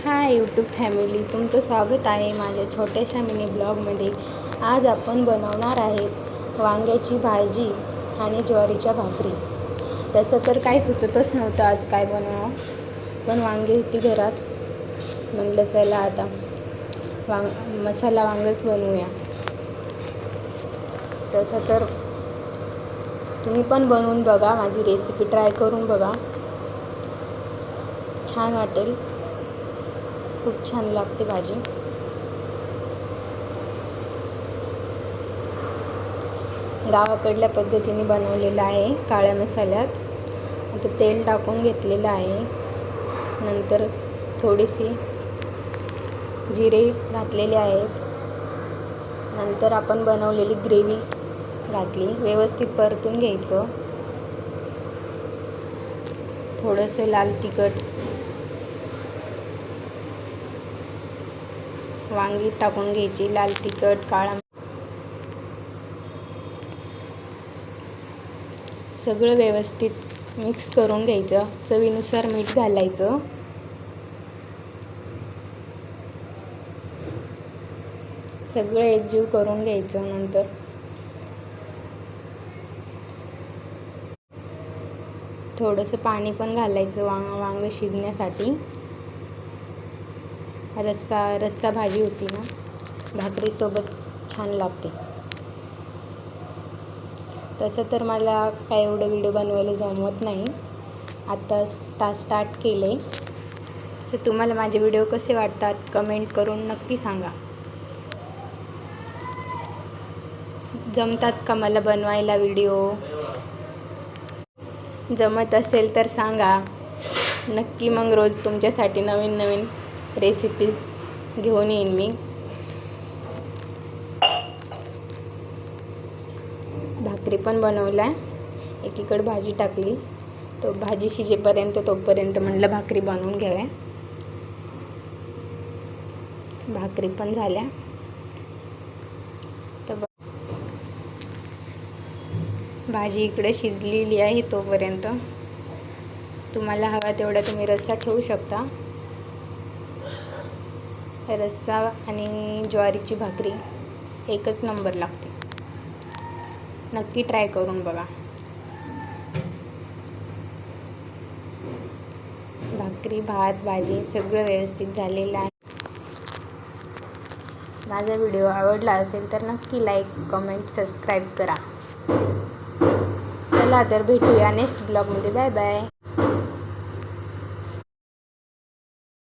Hi YouTube family, तुमचं स्वागत आहे माझ्या छोट्याशा मिनी ब्लॉगमध्ये। आज आपण बनवणार आहेत वांग्याची भाजी आणि ज्वारीच्या भाकरी। तसं तर काही सुचतच नव्हतं आज काय बनवावं, पण वांगी होती घरात, म्हणलं चला आता मसाला वांगच बनवूया। तसं तर तुम्ही पण बनवून बघा, माझी रेसिपी ट्राय करून बघा, छान वाटेल, खूप छान लागते भाजी। गावाकडल्या पद्धतीने बनवलेलं आहे काळ्या मसाल्यात। आता तेल टाकून घेतलेलं आहे, नंतर थोडीशी जिरे घातलेले आहेत, नंतर आपण बनवलेली ग्रेव्ही घातली, व्यवस्थित परतून घ्यायचं। थोडंसं लाल तिखट, वांगी टाकून घ्यायची, लाल तिखट, काळा, सगळं व्यवस्थित मिक्स करून घ्यायचं। चवीनुसार मीठ घालायचं। सगळं एकजीव करून घ्यायचं। नंतर थोडंसं पाणी पण घालायचं वांग शिजण्यासाठी। रस्सा भाजी होती ना, भाकरीसोबत छान लागते। तसं तर मला काय एवढं व्हिडिओ बनवायला जमत नाही, आता स्टार्ट केले। तर तुम्हाला माझे व्हिडिओ कसे वाटतात कमेंट करून नक्की सांगा। जमतात का मला बनवायला व्हिडिओ? जमत असेल तर सांगा नक्की, मग रोज तुमच्यासाठी नवीन नवीन रेसिपीज घेऊन येईन मी। भाकरी पण बनवल्या, एकीकडे भाजी टाकली, तो भाजी शिजेपर्यंत तोपर्यंत म्हणलं भाकरी बनवून घ्याव्या। भाकरी पण झाल्या, तर भाजी इकडे शिजलेली आहे। तोपर्यंत तुम्हाला हवा तेवढा तुम्ही रस्सा ठेवू शकता। रस्सा आणि ज्वारीची भाकरी एकच नंबर लागते, नक्की ट्राय करून बघा। भाकरी, भात, भाजी सगळं व्यवस्थित झालेलं आहे। माझा व्हिडिओ आवडला असेल तर नक्की लाईक, कमेंट, सबस्क्राईब करा। चला तर भेटूया नेक्स्ट ब्लॉगमध्ये। Bye bye.